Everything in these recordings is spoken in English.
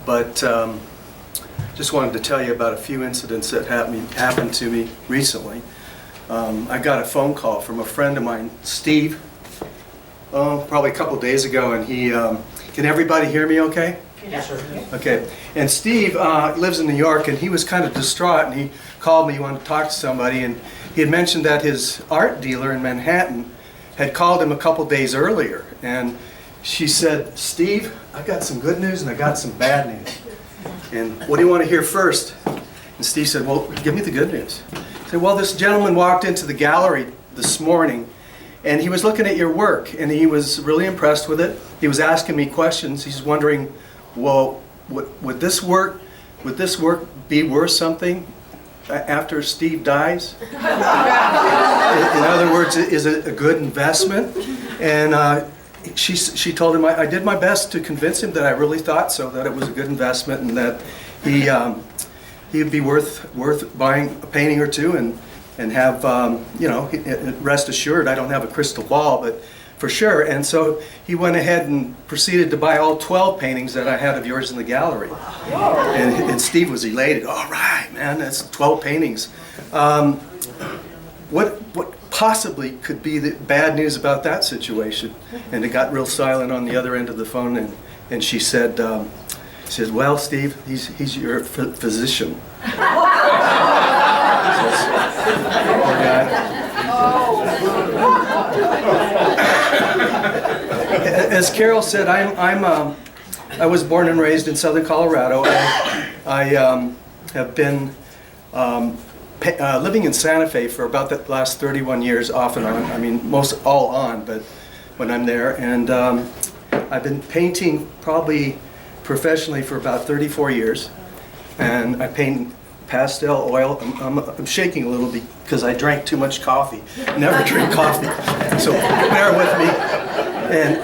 But just wanted to tell you about a few incidents that happened to me recently. I got a phone call from a friend of mine, Steve, probably a couple days ago, and he, can everybody hear me okay? Yes, sir. Okay, and Steve lives in New York, and he was kind of distraught, and he called me, he wanted to talk to somebody, and he had mentioned that his art dealer in Manhattan had called him a couple days earlier, and she said, "Steve, I got some good news and I got some bad news. And what do you want to hear first?" And Steve said, "Well, give me the good news." He said, "Well, this gentleman walked into the gallery this morning and he was looking at your work and he was really impressed with it. He was asking me questions. He's wondering, well, would this work be worth something after Steve dies? In other words, is it a good investment?" And she told him, I did my best to convince him that I really thought so, that it was a good investment and that he'd be worth buying a painting or two and have, rest assured, I don't have a crystal ball, but for sure. And so he went ahead and proceeded to buy all 12 paintings that I had of yours in the gallery. And Steve was elated. "All right, man, that's 12 paintings." What possibly could be the bad news about that situation? And it got real silent on the other end of the phone, and she said, "Well, Steve, he's your physician." Poor guy. As Carol said, I was born and raised in southern Colorado. I have been living in Santa Fe for about the last 31 years, off and on. I mean, most all on, but when I'm there. And I've been painting probably professionally for about 34 years. And I paint pastel oil. I'm shaking a little because I drank too much coffee. Never drink coffee, so bear with me. And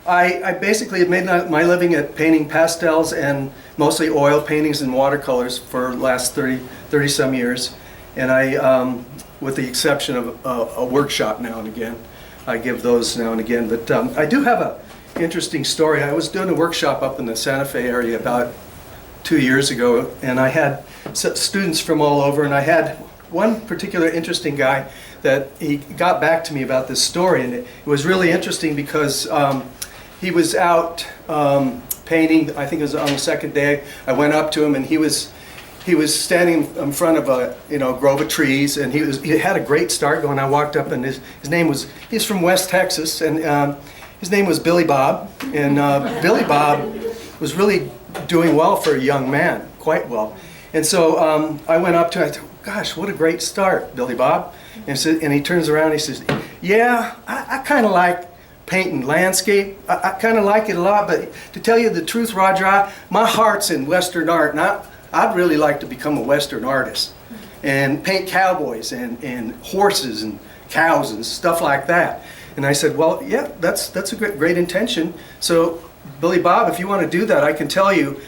I basically have made my living at painting pastels and mostly oil paintings and watercolors for the last 30 some years. And I, with the exception of a workshop now and again, I give those now and again. But I do have an interesting story. I was doing a workshop up in the Santa Fe area about 2 years ago, and I had students from all over, and I had one particular interesting guy that he got back to me about this story, and it was really interesting because he was out painting. I think it was on the second day. I went up to him, and he was standing in front of a grove of trees, and he had a great start going. I walked up, and he's from West Texas, and his name was Billy Bob, and Billy Bob was really doing well for a young man, quite well. And so I went up to him. I said, "Gosh, what a great start, Billy Bob." And he turns around and he says, "Yeah, I kind of like painting landscape. I kind of like it a lot, but to tell you the truth, Roger, my heart's in Western art, and I'd really like to become a Western artist and paint cowboys and horses and cows and stuff like that." And I said, "Well, yeah, that's a great intention. So, Billy Bob, if you want to do that, I can tell you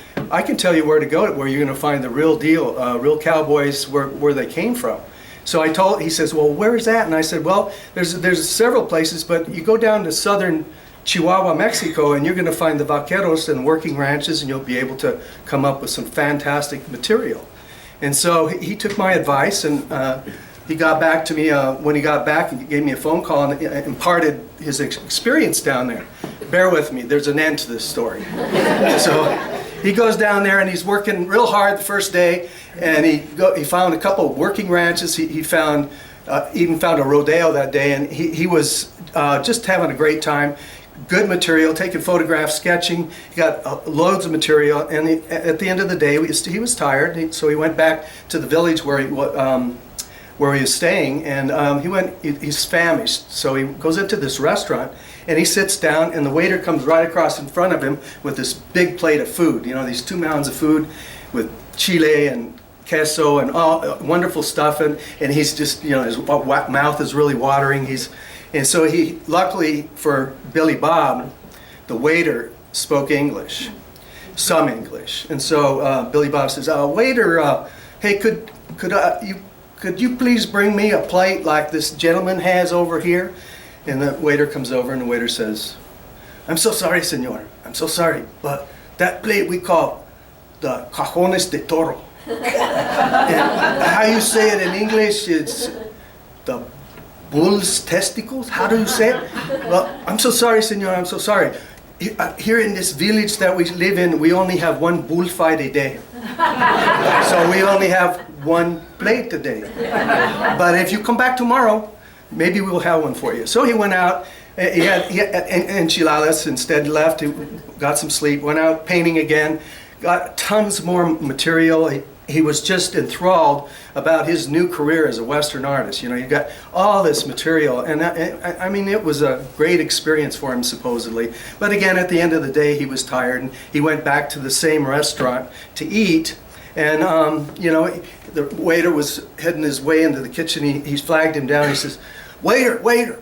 where to go, where you're going to find the real deal, real cowboys, where they came from." So he says, "Well, where is that?" And I said, "Well, there's several places, but you go down to southern Chihuahua, Mexico, and you're going to find the vaqueros and working ranches, and you'll be able to come up with some fantastic material." And so he took my advice, and he got back to me when he got back, and he gave me a phone call and imparted his experience down there. Bear with me, there's an end to this story. So he goes down there and he's working real hard the first day, and he found a couple of working ranches. He even found a rodeo that day, and he was just having a great time. Good material, taking photographs, sketching. He got loads of material, and at the end of the day, he was tired, so he went back to the village where he was staying, and he's famished, so he goes into this restaurant, and he sits down, and the waiter comes right across in front of him with this big plate of food, these 2 mounds of food with chile and queso and all wonderful stuff, and he's just, his mouth is really watering. And so luckily for Billy Bob, the waiter spoke English, some English, and so Billy Bob says, "Waiter, hey, could you please bring me a plate like this gentleman has over here?" And the waiter comes over, and the waiter says, I'm so sorry, senor. I'm so sorry. But that plate we call the cajones de toro. And how you say it in English, it's the bull's testicles? How do you say it? Well, I'm so sorry, senor. I'm so sorry. Here in this village that we live in, we only have one bullfight a day. So we only have one plate a day. But if you come back tomorrow, maybe we'll have one for you. So he went out. He had enchiladas, instead left, he got some sleep, went out painting again, got tons more material. He was just enthralled about his new career as a Western artist. You know, you got all this material, and I mean, it was a great experience for him, supposedly. But again, at the end of the day, he was tired, and he went back to the same restaurant to eat. And you know, the waiter was heading his way into the kitchen. He flagged him down. He says, "Waiter, waiter,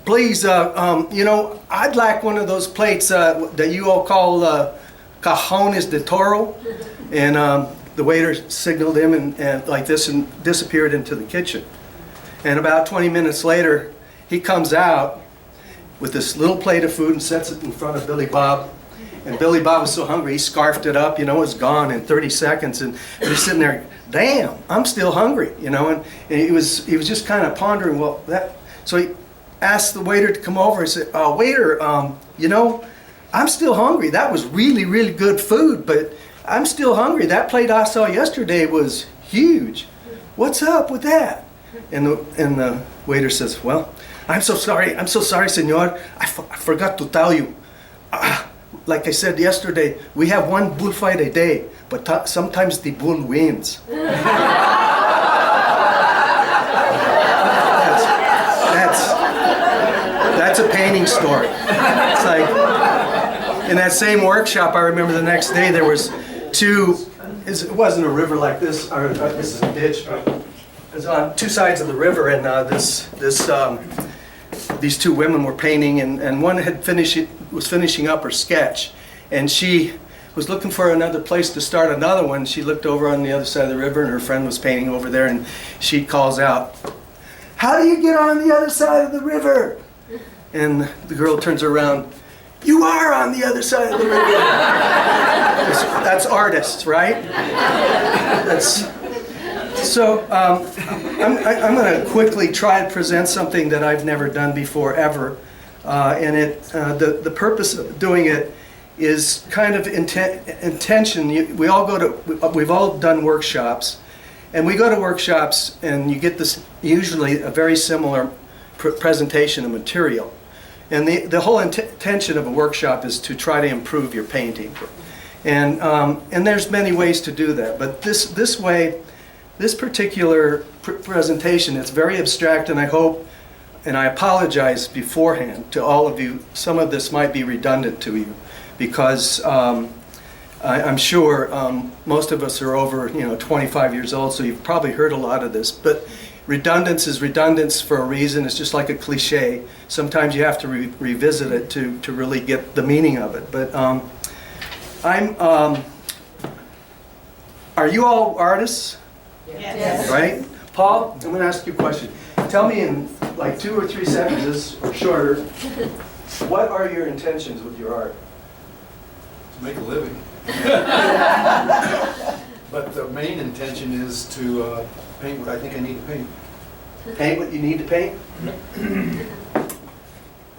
please, you know, I'd like one of those plates that you all call cajones de toro." And the waiter signaled him and like this and disappeared into the kitchen. And about 20 minutes later, he comes out with this little plate of food and sets it in front of Billy Bob. And Billy Bob was so hungry, he scarfed it up, you know, it was gone in 30 seconds. And he's sitting there, damn, I'm still hungry, you know. And he was just kind of pondering, well, that. So he asked the waiter to come over and said, waiter, you know, I'm still hungry. That was really, really good food, but I'm still hungry. That plate I saw yesterday was huge. What's up with that? And the waiter says, well, I'm so sorry, senor. I forgot to tell you. Like I said yesterday, we have one bullfight a day, but sometimes the bull wins. That's a painting story. It's like, in that same workshop, I remember the next day there was it wasn't a river like this, or this is a ditch. It was on two sides of the river, and these two women were painting, and one was finishing up her sketch, and she was looking for another place to start another one. She looked over on the other side of the river, and her friend was painting over there, and she calls out, "How do you get on the other side of the river?" And the girl turns around, "You are on the other side of the river." That's artists, right? So I'm going to quickly try to present something that I've never done before ever, and the purpose of doing it is kind of intention. We've all done workshops, and we go to workshops, and you get this usually a very similar presentation of material. And the whole intention of a workshop is to try to improve your painting. And there's many ways to do that. But this way, this particular presentation, it's very abstract, and I hope, and I apologize beforehand to all of you, some of this might be redundant to you, because I'm sure most of us are over 25 years old, so you've probably heard a lot of this. But redundance is redundance for a reason. It's just like a cliche. Sometimes you have to revisit it to really get the meaning of it. But are you all artists? Yes. Right? Paul, I'm going to ask you a question. Tell me in like 2 or 3 sentences or shorter, what are your intentions with your art? To make a living. But the main intention is to paint what I think I need to paint. Paint what you need to paint?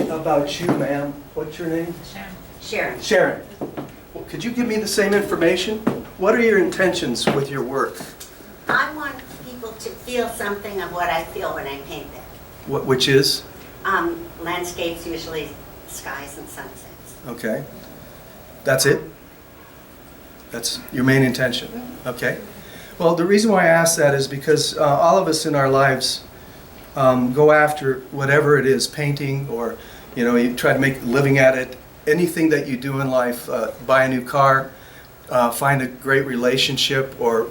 How about you, ma'am? What's your name? Sharon. Sharon. Well, could you give me the same information? What are your intentions with your work? I want people to feel something of what I feel when I paint them. Which is? Landscapes, usually skies and sunsets. Okay. That's it? That's your main intention? Okay. Well, the reason why I ask that is because all of us in our lives go after whatever it is, painting, or you try to make a living at it. Anything that you do in life, buy a new car, find a great relationship, or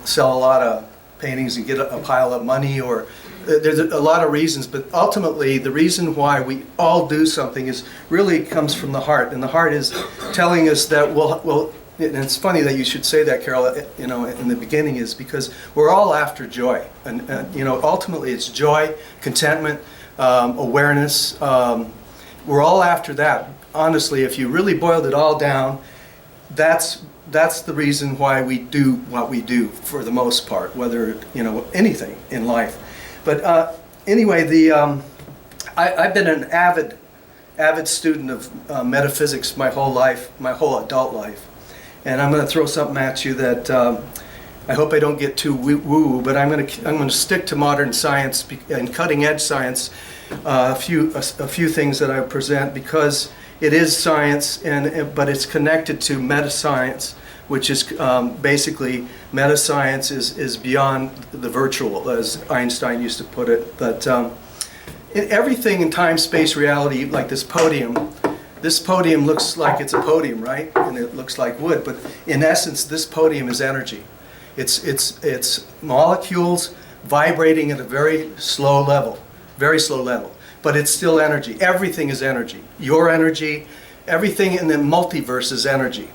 sell a lot of paintings and get a pile of money, or there's a lot of reasons. But ultimately, the reason why we all do something is really comes from the heart, and the heart is telling us that well. And it's funny that you should say that, Carol, in the beginning, is because we're all after joy. And ultimately it's joy, contentment, awareness, we're all after that. Honestly, if you really boiled it all down, that's the reason why we do what we do for the most part, whether, anything in life. But anyway, I've been an avid student of metaphysics my whole life, my whole adult life. And I'm going to throw something at you that I hope I don't get too woo-woo, but I'm going to stick to modern science and cutting edge science. A few things that I present, because it is science, but it's connected to meta-science, which is basically meta-science is beyond the virtual, as Einstein used to put it. But everything in time, space, reality, like this podium looks like it's a podium, right? And it looks like wood, but in essence, this podium is energy. It's molecules vibrating at a very slow level, but it's still energy. Everything is energy. Your energy, everything in the multiverse is energy.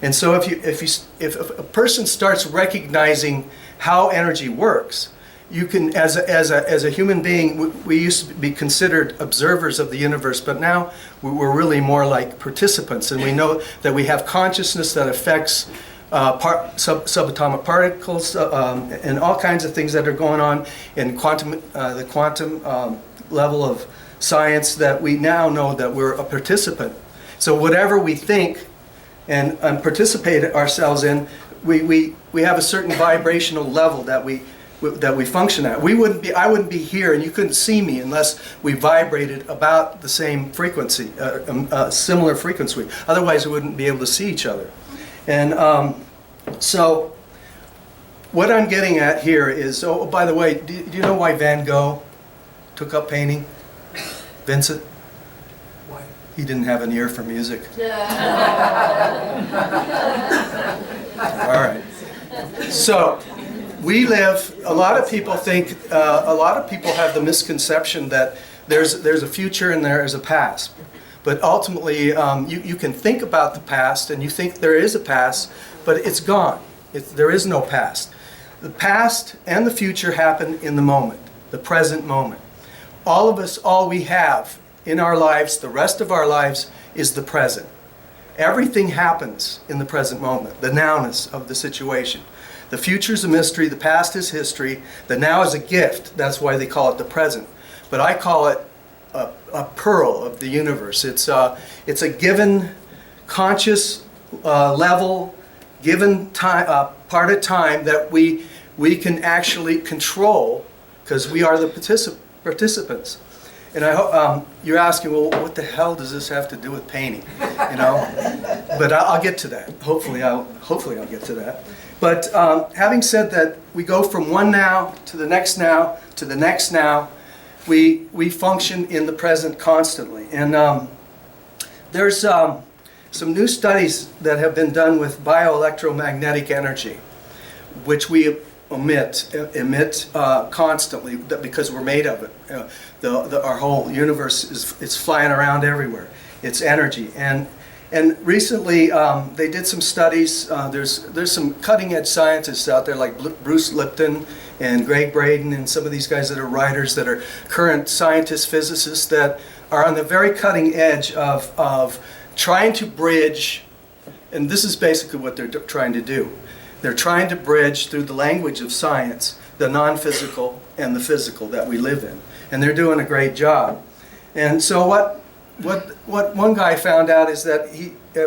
And so if a person starts recognizing how energy works, you can, as a human being, we used to be considered observers of the universe, but now we're really more like participants, and we know that we have consciousness that affects subatomic particles and all kinds of things that are going on in the quantum level of science, that we now know that we're a participant. So whatever we think and participate ourselves in, we have a certain vibrational level that we function at. I wouldn't be here, and you couldn't see me unless we vibrated about the same frequency, similar frequency. Otherwise, we wouldn't be able to see each other. And so, what I'm getting at here is, oh, by the way, do you know why Van Gogh took up painting? Vincent? Why? He didn't have an ear for music. All right. So, we live, a lot of people have the misconception that there's a future and there is a past. But ultimately, you can think about the past and you think there is a past, but it's gone. There is no past. The past and the future happen in the moment, the present moment. All of us, all we have in our lives, the rest of our lives, is the present. Everything happens in the present moment, the nowness of the situation. The future is a mystery, the past is history, the now is a gift. That's why they call it the present. But I call it a pearl of the universe. It's a given conscious level, given time, part of time that we can actually control, because we are the participants. And I hope you're asking, well, what the hell does this have to do with painting? But I'll get to that. Hopefully I'll get to that. But having said that, we go from one now to the next now to the next now. We function in the present constantly. And there's some new studies that have been done with bioelectromagnetic energy, which we emit constantly, because we're made of it. Our whole universe is flying around everywhere. It's energy. And recently, they did some studies. There's some cutting-edge scientists out there like Bruce Lipton and Greg Braden and some of these guys that are writers, that are current scientists, physicists, that are on the very cutting edge of trying to bridge, and this is basically what they're trying to do. They're trying to bridge through the language of science the non-physical and the physical that we live in. And they're doing a great job. And so what one guy found out is that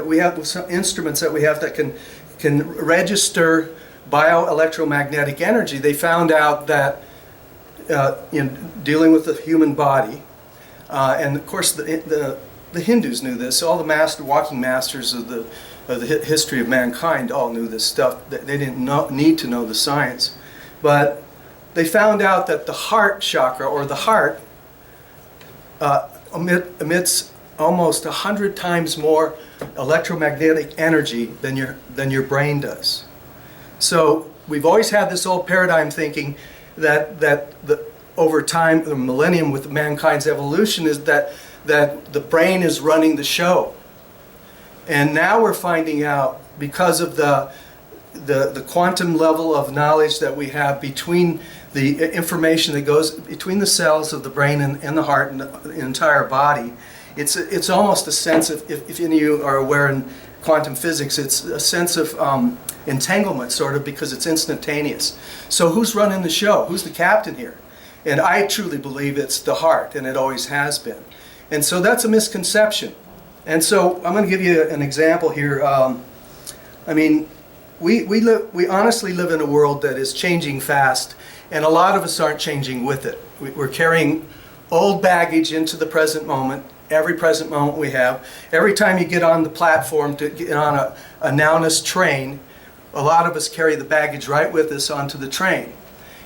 we have some instruments that we have that can register bioelectromagnetic energy. They found out that in dealing with the human body, and of course the Hindus knew this. All the walking masters of the history of mankind all knew this stuff. They didn't need to know the science, but they found out that the heart chakra, or the heart, emits almost 100 times more electromagnetic energy than your brain does. So we've always had this old paradigm thinking that over time, the millennium with mankind's evolution, is that the brain is running the show. And now we're finding out, because of the quantum level of knowledge that we have between the information that goes between the cells of the brain and the heart and the entire body, It's almost a sense of, if any of you are aware in quantum physics, it's a sense of entanglement, sort of, because it's instantaneous. So who's running the show? Who's the captain here? And I truly believe it's the heart, and it always has been. And so that's a misconception. And so I'm going to give you an example here. I mean, we honestly live in a world that is changing fast, and a lot of us aren't changing with it. We're carrying old baggage into the present moment, every present moment we have. Every time you get on the platform to get on a nowness train, a lot of us carry the baggage right with us onto the train.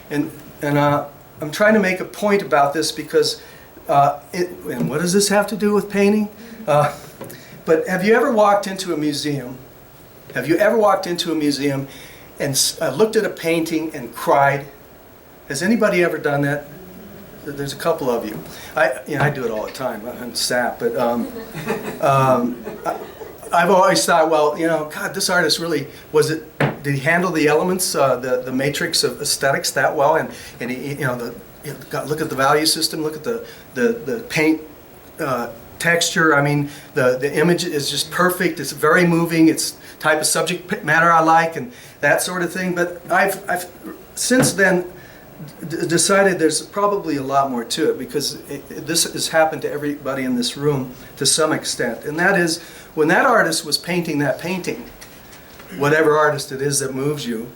And I'm trying to make a point about this because, and what does this have to do with painting? But have you ever walked into a museum? Have you ever walked into a museum and looked at a painting and cried? Has anybody ever done that? There's a couple of you. I do it all the time. I'm sap, but I've always thought, well, God, this artist really did he handle the elements, the matrix of aesthetics that well? And he, look at the value system, look at the paint texture. I mean, the image is just perfect. It's very moving. It's type of subject matter I like and that sort of thing. But I've since then decided there's probably a lot more to it, because this has happened to everybody in this room to some extent. And that is, when that artist was painting that painting, whatever artist it is that moves you,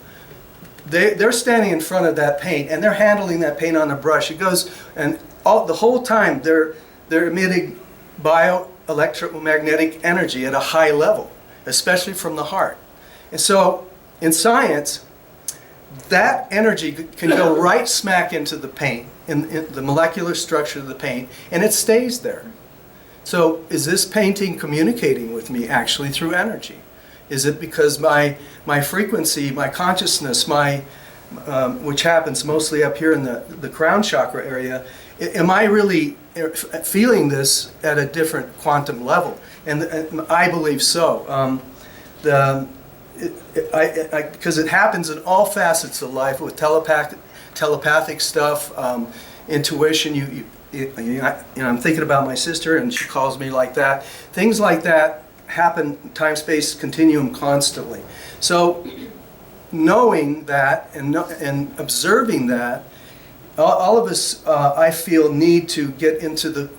they're standing in front of that paint and they're handling that paint on a brush. It goes, and the whole time they're emitting bioelectromagnetic energy at a high level, especially from the heart. And so in science, that energy can go right smack into the paint, in the molecular structure of the paint, and it stays there. So is this painting communicating with me actually through energy? Is it because my frequency, my consciousness, which happens mostly up here in the crown chakra area, am I really feeling this at a different quantum level? And I believe so. Because it happens in all facets of life, with telepathic stuff, intuition. I'm thinking about my sister, and she calls me like that. Things like that happen, time-space continuum, constantly. So, knowing that and observing that, all of us, I feel, need to get into the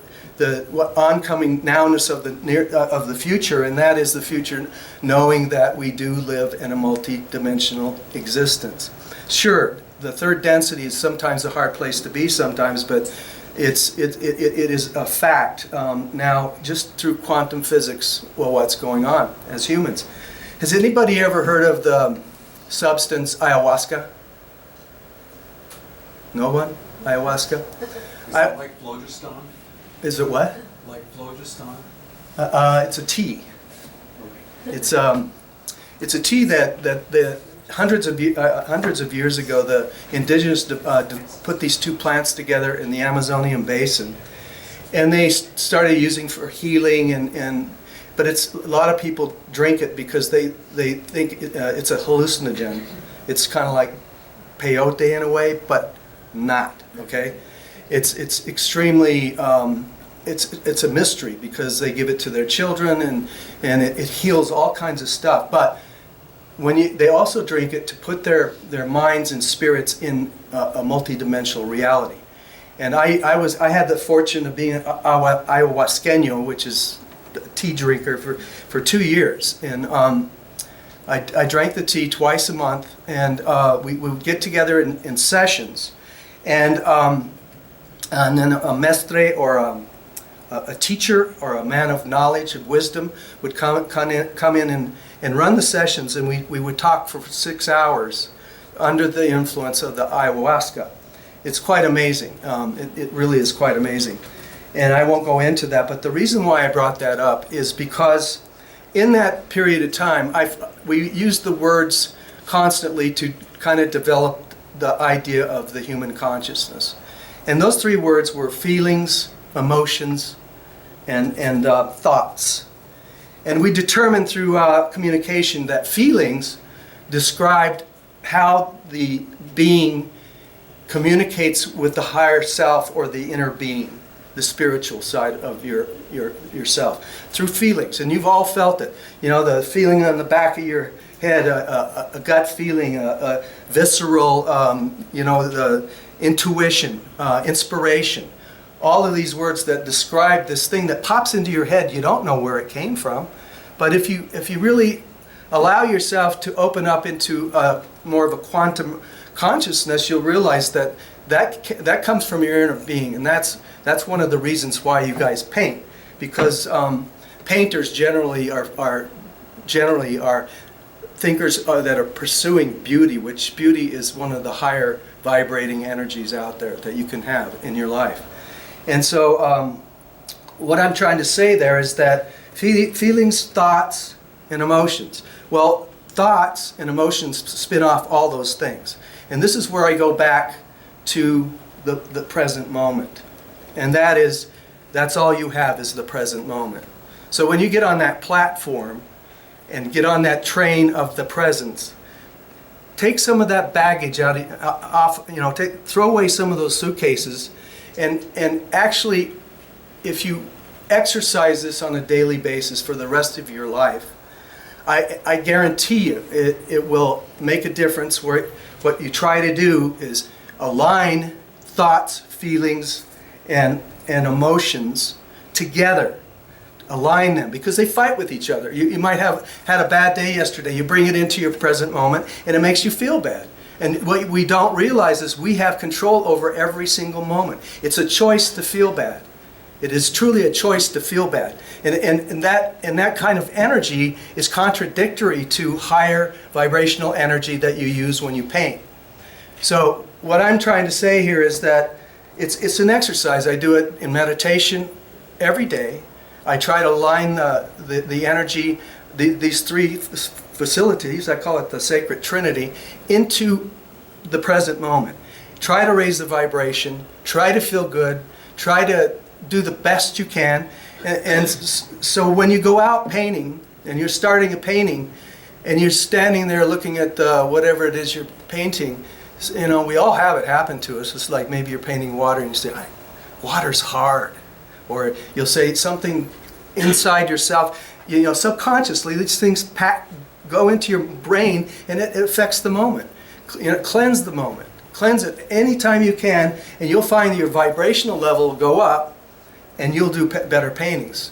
oncoming nowness of the future, and that is the future, knowing that we do live in a multi-dimensional existence. Sure, the third density is sometimes a hard place to be sometimes, but it is a fact now, just through quantum physics, what's going on as humans. Has anybody ever heard of the substance ayahuasca? No one? Ayahuasca? Is that like phlogiston? Is it what? Like phlogiston? It's a tea. It's a tea that the hundreds of years ago the indigenous put these two plants together in the Amazonian basin, and they started using for healing but a lot of people drink it because they think it's a hallucinogen. It's kind of like peyote in a way, but not. Okay. It's extremely, it's a mystery, because they give it to their children and it heals all kinds of stuff. But they also drink it to put their minds and spirits in a multidimensional reality. And I had the fortune of being an ayahuasqueño, which is a tea drinker, for 2 years. And I drank the tea twice a month, and we would get together in sessions. And then a mestre, or a teacher, or a man of knowledge, of wisdom, would come in and run the sessions, and we would talk for 6 hours under the influence of the ayahuasca. It's quite amazing. It really is quite amazing. And I won't go into that, but the reason why I brought that up is because in that period of time, we used the words constantly to kind of develop the idea of the human consciousness. And those 3 words were feelings, emotions, and thoughts. And we determined through communication that feelings described how the being communicates with the higher self, or the inner being. the spiritual side of yourself through feelings. And you've all felt it. You know, the feeling on the back of your head, a gut feeling, a visceral, the intuition, inspiration. All of these words that describe this thing that pops into your head, you don't know where it came from. But if you really allow yourself to open up into more of a quantum consciousness, you'll realize that comes from your inner being, and that's one of the reasons why you guys paint, because painters generally are thinkers that are pursuing beauty, which beauty is one of the higher vibrating energies out there that you can have in your life. And so what I'm trying to say there is that feelings, thoughts, and emotions. Well, thoughts and emotions spin off all those things. And this is where I go back to the present moment. And that's all you have is the present moment. So when you get on that platform and get on that train of the presence, take some of that baggage off, throw away some of those suitcases, and actually, if you exercise this on a daily basis for the rest of your life, I guarantee you it will make a difference. Where what you try to do is align thoughts, feelings, and emotions together. Align them, because they fight with each other. You might have had a bad day yesterday. You bring it into your present moment, and it makes you feel bad. And what we don't realize is we have control over every single moment. It's a choice to feel bad. It is truly a choice to feel bad. And that kind of energy is contradictory to higher vibrational energy that you use when you paint. So what I'm trying to say here is that it's an exercise. I do it in meditation every day. I try to align the energy, these three facilities, I call it the sacred trinity, into the present moment. Try to raise the vibration, try to feel good, try to do the best you can. And so when you go out painting, and you're starting a painting, and you're standing there looking at whatever it is you're painting, we all have it happen to us. It's like maybe you're painting water and you say, water's hard. Or you'll say something inside yourself, subconsciously, these things go into your brain, and it affects the moment. Cleanse the moment. Cleanse it anytime you can, and you'll find your vibrational level will go up, and you'll do better paintings.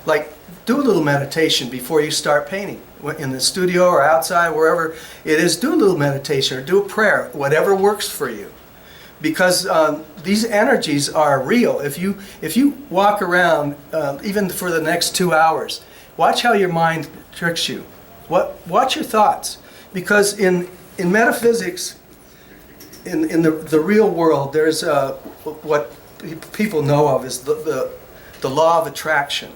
Like do a little meditation before you start painting. In the studio or outside, wherever it is, do a little meditation or do a prayer, whatever works for you. Because these energies are real. If you walk around, even for the next 2 hours, watch how your mind tricks you. Watch your thoughts. Because in metaphysics, in the real world, there's what people know of as the law of attraction.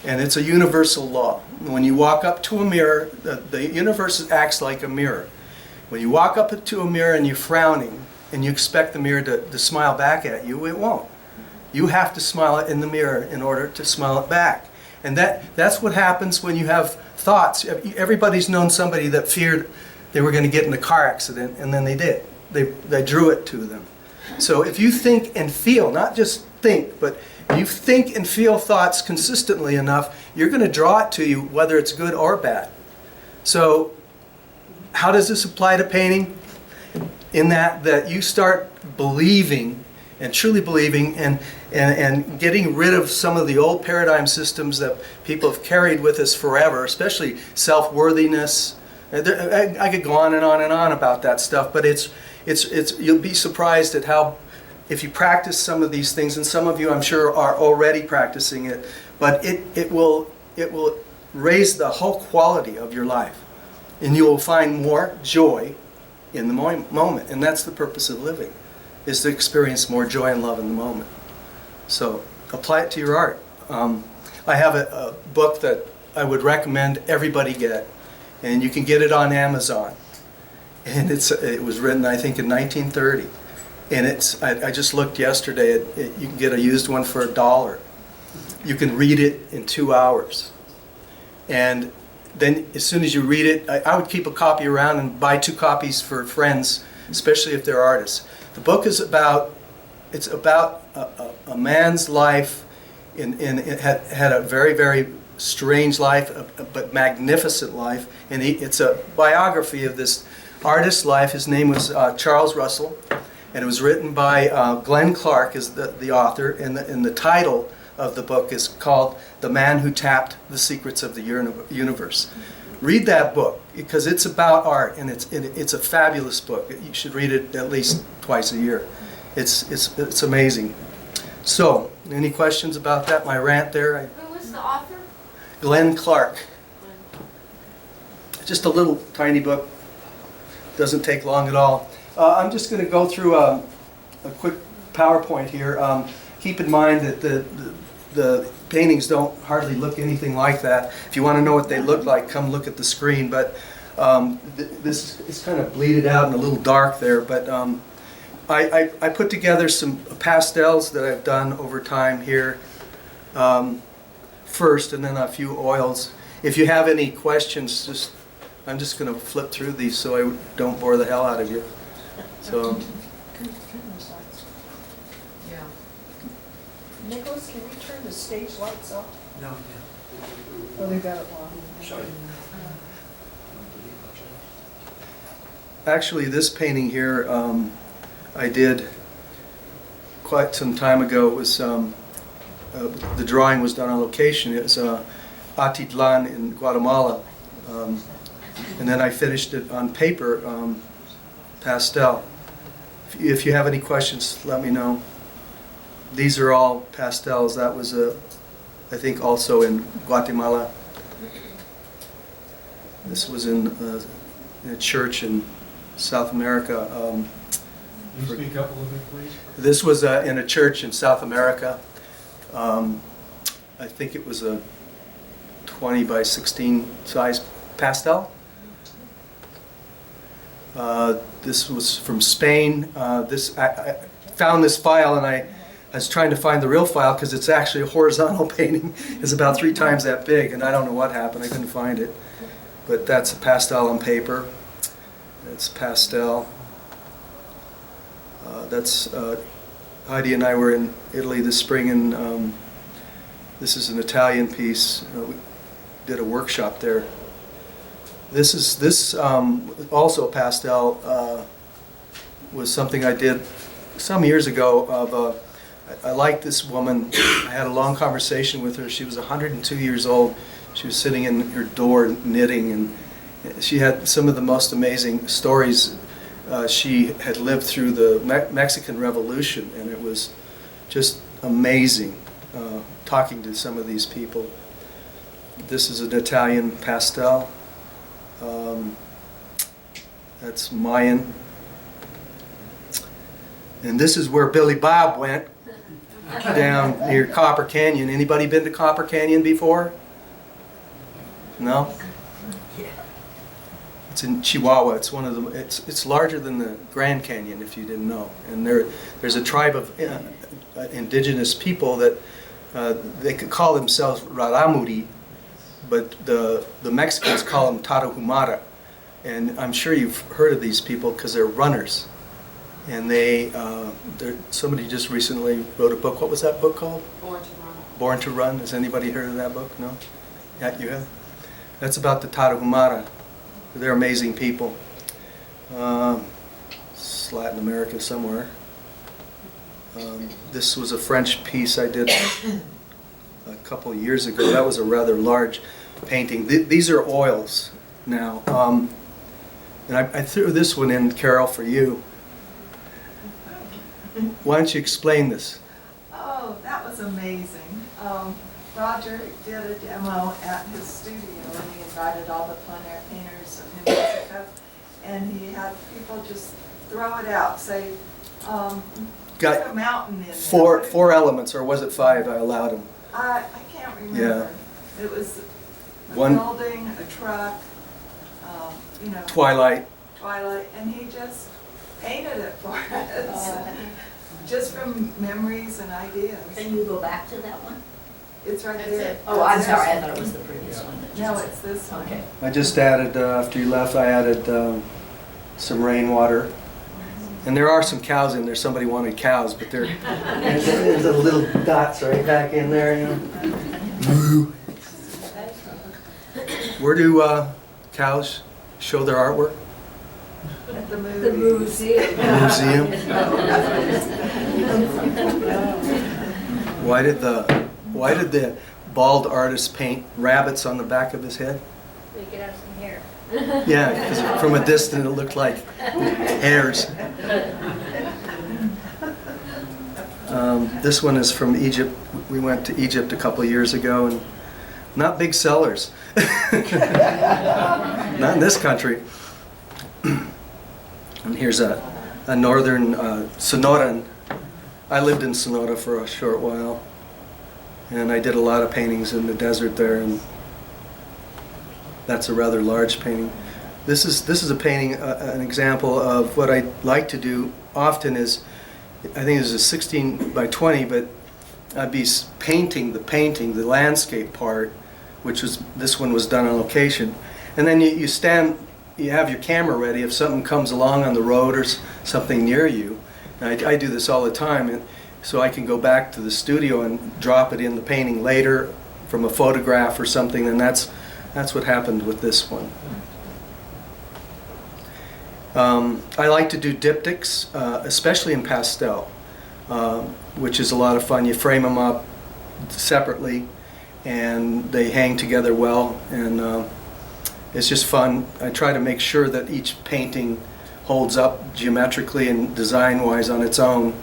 And it's a universal law. When you walk up to a mirror, the universe acts like a mirror. When you walk up to a mirror and you're frowning, and you expect the mirror to smile back at you, it won't. You have to smile in the mirror in order to smile it back. And that's what happens when you have thoughts. Everybody's known somebody that feared they were going to get in a car accident, and then they did. They drew it to them. So if you think and feel, not just think, but you think and feel thoughts consistently enough, you're going to draw it to you, whether it's good or bad. So how does this apply to painting? In that you start believing, and truly believing, and getting rid of some of the old paradigm systems that people have carried with us forever, especially self-worthiness. I could go on and on and on about that stuff, but it's you'll be surprised at how, if you practice some of these things, and some of you I'm sure are already practicing it, but it will raise the whole quality of your life, and you will find more joy in the moment. And that's the purpose of living, is to experience more joy and love in the moment. So apply it to your art. I have a book that I would recommend everybody get, and you can get it on Amazon. And it was written, I think, in 1930. And I just looked yesterday, you can get a used one for $1. You can read it in 2 hours. And then as soon as you read it, I would keep a copy around and buy 2 copies for friends, especially if they're artists. The book is about a man's life it had a very, very strange life, but magnificent life. And it's a biography of this artist's life. His name was Charles Russell, and it was written by Glenn Clark is the author, and the title of the book is called The Man Who Tapped the Secrets of the Universe. Read that book, because it's about art, and it's a fabulous book. You should read it at least twice a year. It's amazing. So, any questions about that? My rant there? Who was the author? Glenn Clark. Just a little tiny book. Doesn't take long at all. I'm just going to go through a quick PowerPoint here. Keep in mind that the paintings don't hardly look anything like that. If you want to know what they look like, come look at the screen. But this is kind of bleeded out and a little dark there. But I put together some pastels that I've done over time here first, and then a few oils. If you have any questions, I'm just going to flip through these so I don't bore the hell out of you. So. Yeah. Nicholas, can we turn the stage lights off? No, Oh, they got it on. Sorry. Actually, this painting here I did quite some time ago. It was the drawing was done on location. It was Atitlan in Guatemala, and then I finished it on paper, pastel. If you have any questions, let me know. These are all pastels. That was I think also in Guatemala. This was in a church in South America. Can you speak up a little bit, please? This was in a church in South America. I think it was a 20 by 16 size pastel. This was from Spain. I found this file, and I was trying to find the real file because it's actually a horizontal painting. It's about 3 times that big, and I don't know what happened. I couldn't find it. But that's a pastel on paper. That's pastel. That's Heidi and I were in Italy this spring, and this is an Italian piece. We did a workshop there. This also pastel was something I did some years ago. I liked this woman. I had a long conversation with her. She was 102 years old. She was sitting in her door knitting, and she had some of the most amazing stories. She had lived through the Mexican Revolution, and it was just amazing talking to some of these people. This is an Italian pastel. That's Mayan. And this is where Billy Bob went, down near Copper Canyon. Anybody been to Copper Canyon before? No? It's in Chihuahua. It's one of the. It's larger than the Grand Canyon, if you didn't know. And there's a tribe of indigenous people that they could call themselves Raramuri, but the Mexicans call them Tarahumara. And I'm sure you've heard of these people because they're runners. And somebody just recently wrote a book. What was that book called? Born to Run. Born to Run. Has anybody heard of that book? No? Yeah, you have? That's about the Tarahumara. They're amazing people. It's Latin America somewhere. This was a French piece I did a couple of years ago. That was a rather large painting. These are oils now. And I threw this one in, Carol, for you. Why don't you explain this? Oh, that was amazing. Roger did a demo at his studio, and he invited all the plein air painters of New Mexico, and he had people just throw it out, say, Got put a mountain in there. four elements, or was it 5? I allowed them. I can't remember. It was a One- building, a truck, Twilight. Twilight, and he just painted it for us, just from memories and ideas. Can you go back to that one? It's right That's there. it. Oh, I'm sorry, I thought it was the previous one. No, it's this one. Okay. I just added, after you left, I added some rainwater. And there are some cows in there. Somebody wanted cows, but there's the little dots right back in there. You know. Where do cows show their artwork? At the The movie. museum. Museum. Why did the bald artist paint rabbits on the back of his head? We could have some hair. Yeah, because from a distance it looked like hairs. This one is from Egypt. We went to Egypt a couple of years ago, and not big sellers. Not in this country. And here's a northern Sonoran. I lived in Sonora for a short while, and I did a lot of paintings in the desert there, and that's a rather large painting. This is a painting, an example of what I like to do often is, I think it's a 16 by 20, but I'd be painting the landscape part, which was, this one was done on location. And then you stand, you have your camera ready if something comes along on the road or something near you. And I do this all the time, and so I can go back to the studio and drop it in the painting later from a photograph or something, and that's what happened with this one. I like to do diptychs, especially in pastel, which is a lot of fun. You frame them up separately, and they hang together well, and it's just fun. I try to make sure that each painting holds up geometrically and design-wise on its own,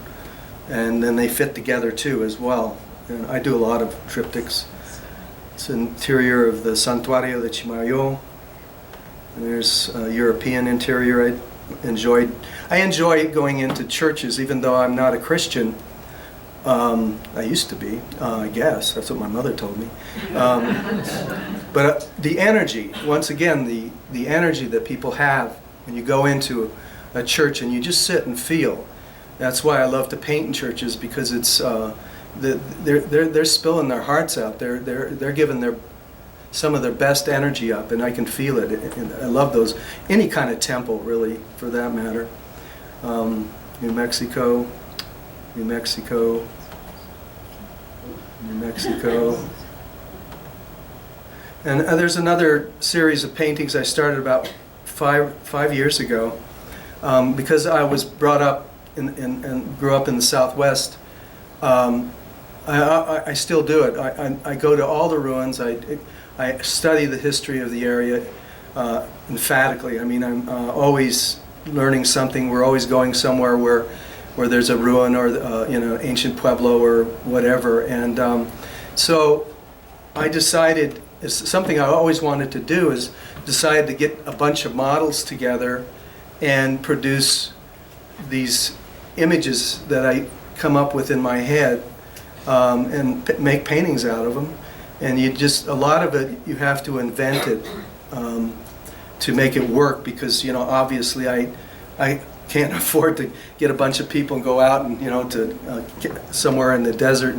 and then they fit together too as well. And I do a lot of triptychs. It's an interior of the Santuario de Chimayo. And there's a European interior I enjoyed. I enjoy going into churches, even though I'm not a Christian. I used to be, I guess. That's what my mother told me. But the energy, once again, the energy that people have when you go into a church and you just sit and feel. That's why I love to paint in churches, because it's they're spilling their hearts out. They're giving some of their best energy up, and I can feel it. And I love those. Any kind of temple, really, for that matter. New Mexico, New Mexico, New Mexico. And there's another series of paintings I started about five years ago, because I was brought up and grew up in the Southwest. I still do it. I go to all the ruins. I study the history of the area emphatically. I mean, I'm always learning something. We're always going somewhere where there's a ruin or ancient pueblo or whatever. And so I decided, it's something I always wanted to do, is decide to get a bunch of models together and produce these images that I come up with in my head, and make paintings out of them. And a lot of it, you have to invent it to make it work, because obviously I can't afford to get a bunch of people and go out and to get somewhere in the desert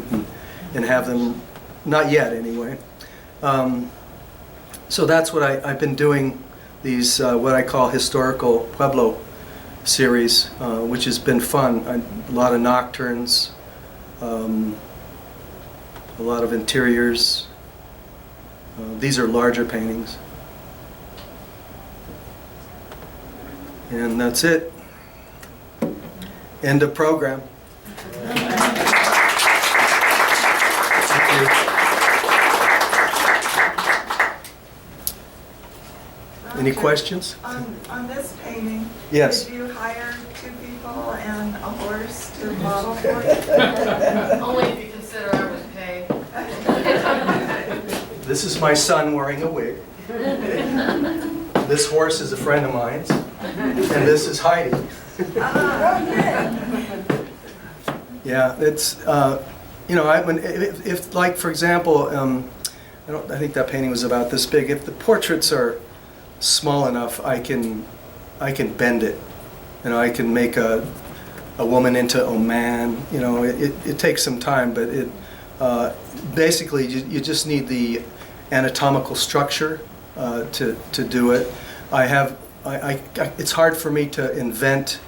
and have them, not yet anyway. So that's what I've been doing, these what I call historical pueblo series, which has been fun. A lot of nocturnes, a lot of interiors. These are larger paintings. And that's it. End of program. Thank you. Any questions? On this painting, Yes. did you hire 2 people and a horse to model for you? Only if you consider I was paid. This is my son wearing a wig. This horse is a friend of mine's. And this is Heidi. Yeah, it's, if like, for example, I think that painting was about this big. If the portraits are small enough, I can bend it. I can make a woman into a man. It takes some time, but it basically you just need the anatomical structure to do it. It's hard for me to invent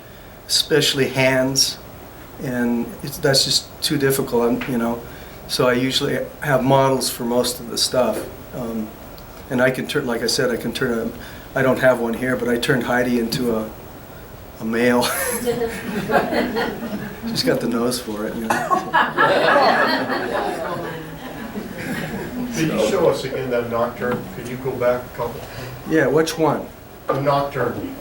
especially hands, and that's just too difficult, you know. So I usually have models for most of the stuff. And I can turn, like I said, I don't have one here, but I turned Heidi into a male. She's got the nose for it, you know. Could you show us again that nocturne? Could you go back a couple? Yeah, which one? The nocturne.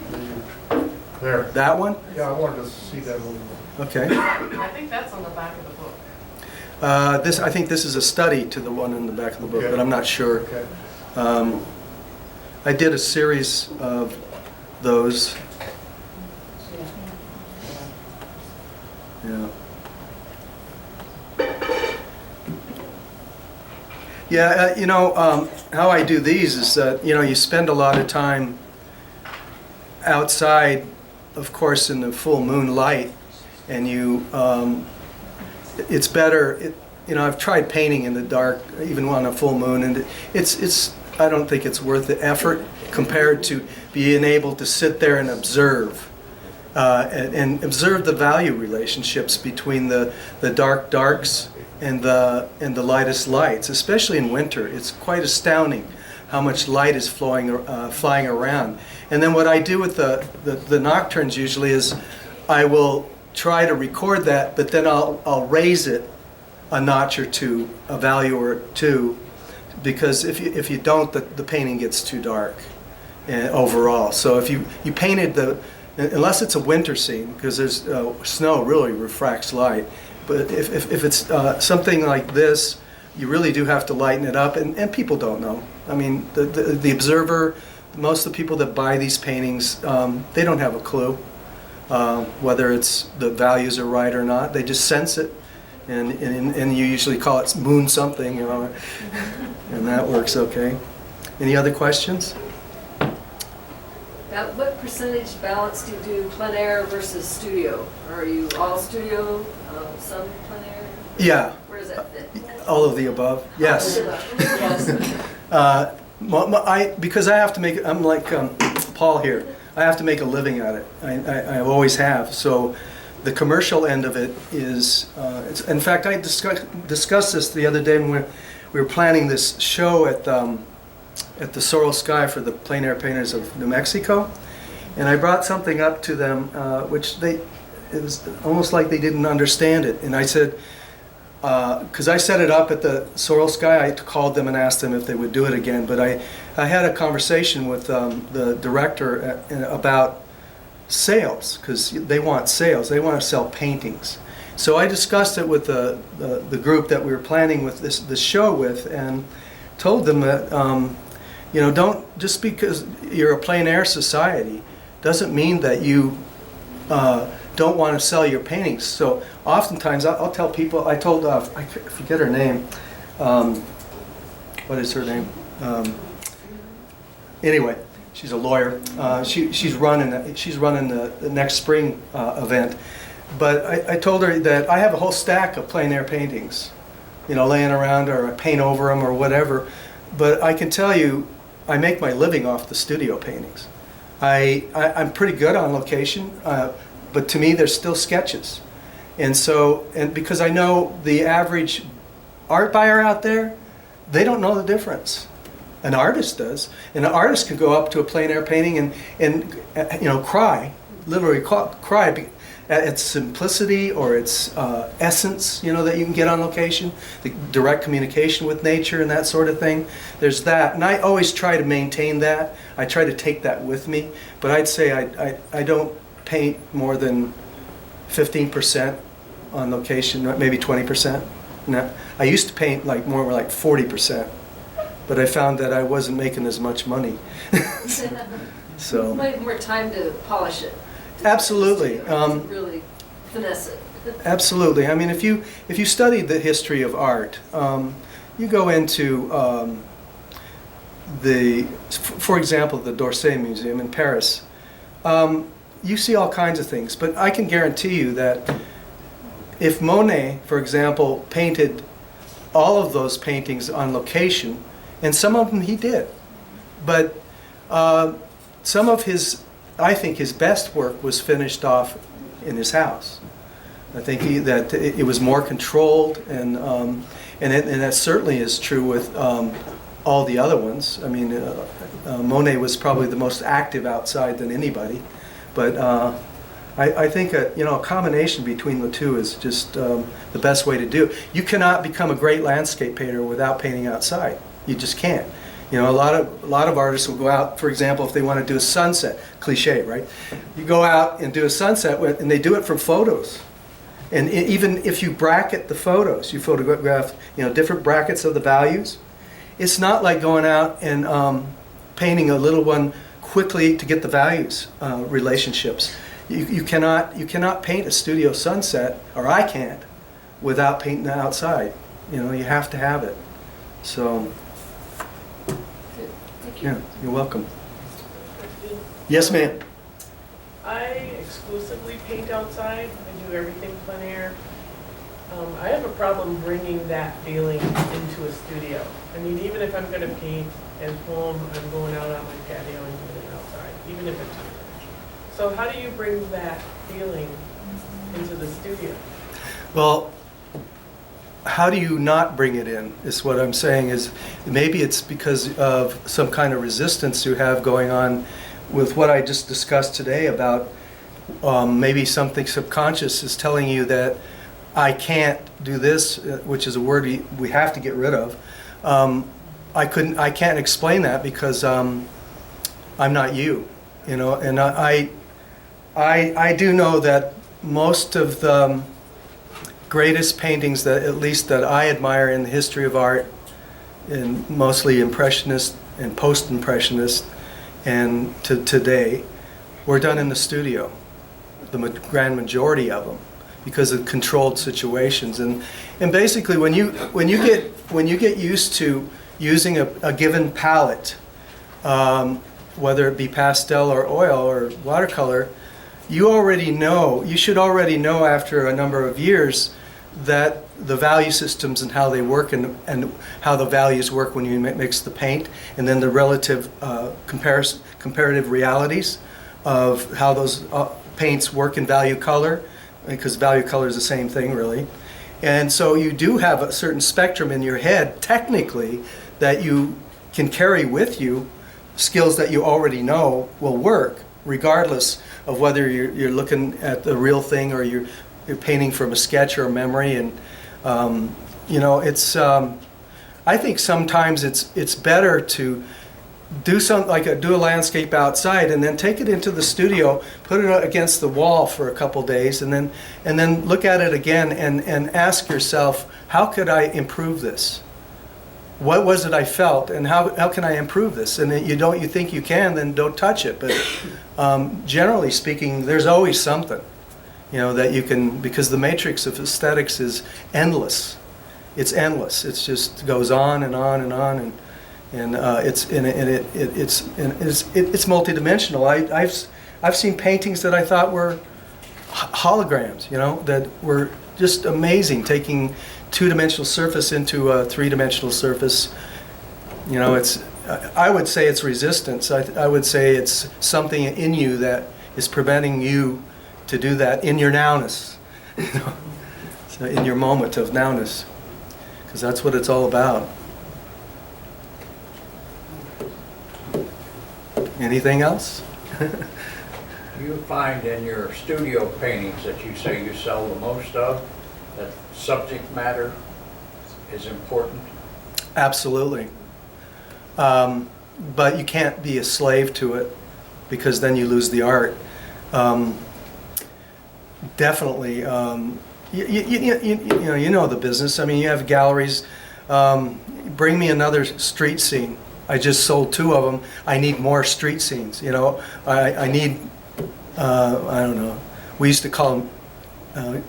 There. That one? Yeah, I wanted to see that a little more. Okay. I think that's on the back of the book. I think this is a study to the one in the back of the book, Okay. but I'm not sure. Okay. I did a series of those. Yeah. Yeah, you know, how I do these is that, you know, you spend a lot of time outside, of course, in the full moon light, and you, it's better, you know, I've tried painting in the dark, even on a full moon, and it's, I don't think it's worth the effort compared to being able to sit there and observe. And observe the value relationships between the dark darks and the lightest lights, especially in winter. It's quite astounding how much light is flying around. And then what I do with the nocturnes usually is I will try to record that, but then I'll raise it a notch or two, a value or two, because if you don't, the painting gets too dark overall. So if you painted unless it's a winter scene, because there's snow really refracts light. But if it's something like this, you really do have to lighten it up, and people don't know. I mean, the observer, most of the people that buy these paintings, they don't have a clue whether the values are right or not. They just sense it, and you usually call it moon something, you know, and that works okay. Any other questions? Now, what percentage balance do you do plein air versus studio? Are you all studio, some plein air? Yeah, Where does that fit? all of the above. Yes. Yes. Because I have to make, I'm like Paul here, I have to make a living at it. I always have. So the commercial end of it is, in fact, I discussed this the other day when we were planning this show at the Sorrel Sky for the plein air painters of New Mexico. And I brought something up to them, which it was almost like they didn't understand it. And I said, because I set it up at the Sorrel Sky, I called them and asked them if they would do it again. But I had a conversation with the director about sales, because they want sales. They want to sell paintings. So I discussed it with the group that we were planning with this show with, and told them that, you know, don't, just because you're a plein air society doesn't mean that you don't want to sell your paintings. So oftentimes I'll tell people, I told, I forget her name, what is her name? Anyway, she's a lawyer. She's running the next spring event. But I told her that I have a whole stack of plein air paintings, you know, laying around, or I paint over them or whatever. But I can tell you, I make my living off the studio paintings. I'm pretty good on location, but to me, they're still sketches. And so, and because I know the average art buyer out there, they don't know the difference. An artist does. And an artist can go up to a plein air painting and you know, cry, literally cry at its simplicity or its essence, you know, that you can get on location, the direct communication with nature and that sort of thing. There's that, and I always try to maintain that. I try to take that with me, but I'd say I don't paint more than 15% on location, maybe 20%. No, I used to paint more like 40%, but I found that I wasn't making as much money. So. You might have more time to polish it. Absolutely. Really finesse it. Absolutely. I mean, if you study the history of art, you go into for example, the d'Orsay Museum in Paris. You see all kinds of things, but I can guarantee you that if Monet, for example, painted all of those paintings on location, and some of them he did, but some of his, I think his best work was finished off in his house. I think that it was more controlled, and that certainly is true with all the other ones. I mean, Monet was probably the most active outside than anybody, but I think a combination between the two is just the best way to do. You cannot become a great landscape painter without painting outside. You just can't. You know, a lot of artists will go out, for example, if they want to do a sunset, cliche, right? You go out and do a sunset, and they do it from photos. And even if you bracket the photos, you photograph, different brackets of the values. It's not like going out and painting a little one quickly to get the values relationships. You cannot paint a studio sunset, or I can't, without painting the outside. You have to have it. So, Thank you. yeah, you're welcome. Yes, ma'am. I exclusively paint outside. I do everything plein air. I have a problem bringing that feeling into a studio. I mean, even if I'm going to paint at home, I'm going out on my patio and doing it outside, even if it's. So how do you bring that feeling into the studio? Well, how do you not bring it in, is what I'm saying. Is maybe it's because of some kind of resistance you have going on with what I just discussed today about maybe something subconscious is telling you that I can't do this, which is a word we have to get rid of. I can't explain that because I'm not you, and I do know that most of the greatest paintings that, at least that I admire in the history of art, and mostly Impressionist and Post-Impressionist, and to today, were done in the studio. The grand majority of them, because of controlled situations, and basically when you get used to using a given palette, whether it be pastel or oil or watercolor, you should already know after a number of years that the value systems and how they work, and how the values work when you mix the paint, and then the relative comparative realities of how those paints work in value color, because value color is the same thing really. And so you do have a certain spectrum in your head, technically, that you can carry with you, skills that you already know will work, regardless of whether you're looking at the real thing or you're painting from a sketch or a memory. And it's I think sometimes it's better to do something like do a landscape outside and then take it into the studio, put it against the wall for a couple days, and then look at it again and ask yourself, how could I improve this? What was it I felt, and how can I improve this? And you think you can, then don't touch it. But generally speaking, there's always something, that you can, because the matrix of aesthetics is endless. It's endless. It just goes on and on and on, and it's multidimensional. I've seen paintings that I thought were holograms, that were just amazing, taking two-dimensional surface into a three-dimensional surface. I would say it's resistance. I would say it's something in you that is preventing you to do that in your nowness, so in your moment of nowness, because that's what it's all about. Anything else? Do you find in your studio paintings that you say you sell the most of, that subject matter is important? Absolutely. But you can't be a slave to it, because then you lose the art. Definitely. You know the business. I mean, you have galleries. Bring me another street scene. I just sold 2 of them. I need more street scenes. I need. I don't know. We used to call them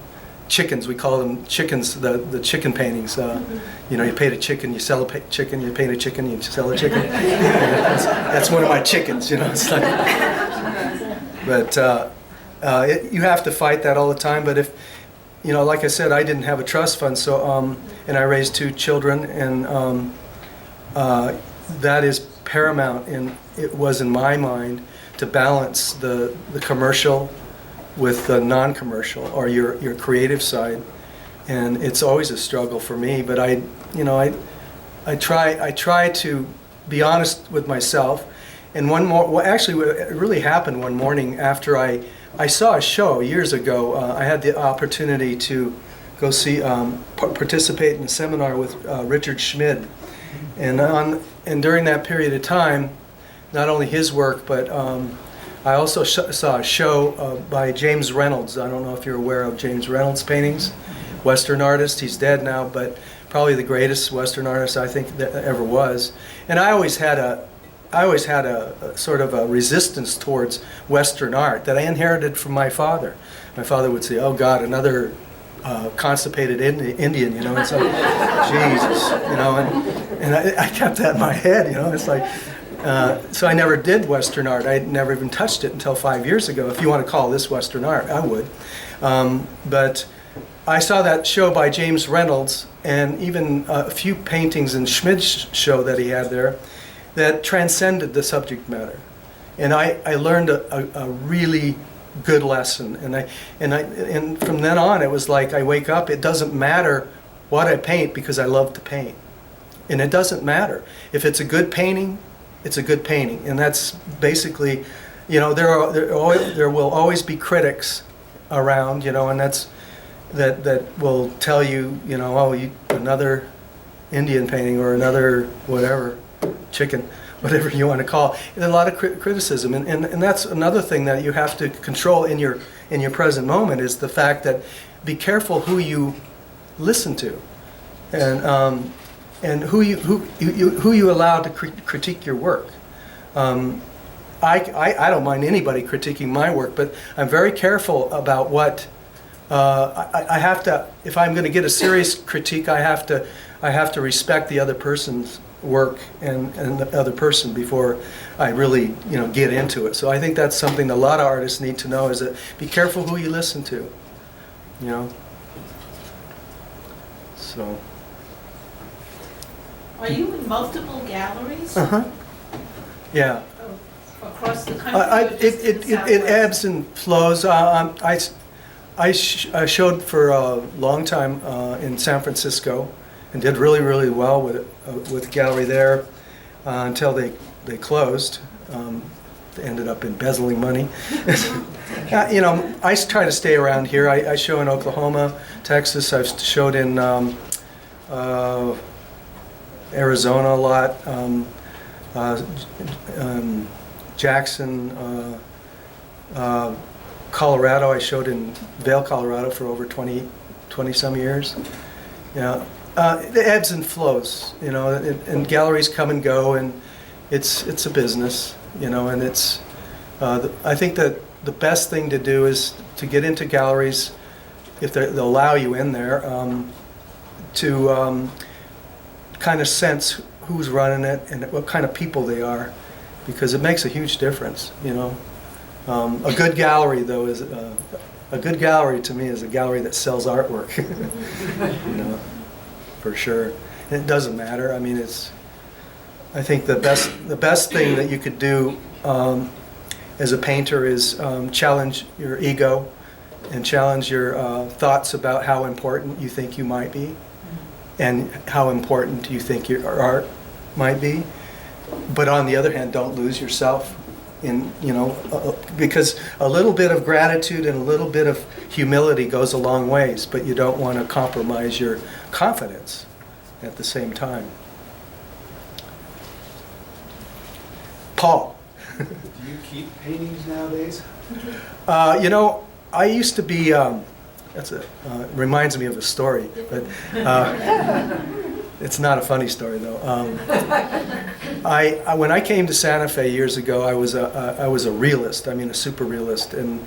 chickens. We call them chickens. The chicken paintings. You paint a chicken, you sell a chicken. You paint a chicken, you sell a chicken. That's one of my chickens. It's like. But you have to fight that all the time. But if like I said, I didn't have a trust fund, so and I raised 2 children, and that is paramount. And it was in my mind to balance the commercial, with the non-commercial or your creative side, and it's always a struggle for me. But I try to be honest with myself. And actually, it really happened one morning after I saw a show years ago. I had the opportunity to go see participate in a seminar with Richard Schmid, and during that period of time, not only his work, but I also saw a show by James Reynolds. I don't know if you're aware of James Reynolds' paintings, Western artist. He's dead now, but probably the greatest Western artist I think that ever was. And I always had a sort of a resistance towards Western art that I inherited from my father. My father would say, "Oh God, another constipated Indian," you know. It's like, Jesus, you know, and I kept that in my head, you know. It's like. So I never did Western art. I never even touched it until 5 years ago. If you want to call this Western art, I would. But I saw that show by James Reynolds, and even a few paintings in Schmid's show that he had there that transcended the subject matter. And I learned a really good lesson. And from then on, it was like I wake up, it doesn't matter what I paint because I love to paint. And it doesn't matter. If it's a good painting, it's a good painting. And that's basically, you know, there will always be critics around, you know, and that will tell you, you know, oh, another Indian painting or another whatever, chicken, whatever you want to call it. There's a lot of criticism, and that's another thing that you have to control in your present moment, is the fact that be careful who you listen to, and who you allow to critique your work. I don't mind anybody critiquing my work, but I'm very careful about what I have to. If I'm going to get a serious critique, I have to respect the other person's work and the other person before I really, you know, get into it. So I think that's something a lot of artists need to know, is that be careful who you listen to, you know. So. Are you in multiple galleries Yeah. across the country? Or just in It Southwest? ebbs and flows. I showed for a long time in San Francisco and did really, really well with the gallery there until they closed. They ended up embezzling money. You know, I try to stay around here. I show in Oklahoma, Texas. I've showed in Arizona a lot. Jackson, Colorado. I showed in Vail, Colorado for over 20 some years. You know, it ebbs and flows, you know, and galleries come and go, and it's a business, you know, and it's, I think that the best thing to do is to get into galleries, if they'll allow you in there, to kind of sense who's running it and what kind of people they are, because it makes a huge difference, you know. A good gallery, though, is a good gallery to me is a gallery that sells artwork, you know, for sure. And it doesn't matter. I mean, I think the best thing that you could do as a painter is challenge your ego and challenge your thoughts about how important you think you might be, and how important you think your art might be. But on the other hand, don't lose yourself in, you know, because a little bit of gratitude and a little bit of humility goes a long ways, but you don't want to compromise your confidence at the same time. Paul. Do you keep paintings nowadays? You know, I used to be, reminds me of a story, but it's not a funny story though. When I came to Santa Fe years ago, I was a realist. I mean, a super realist, and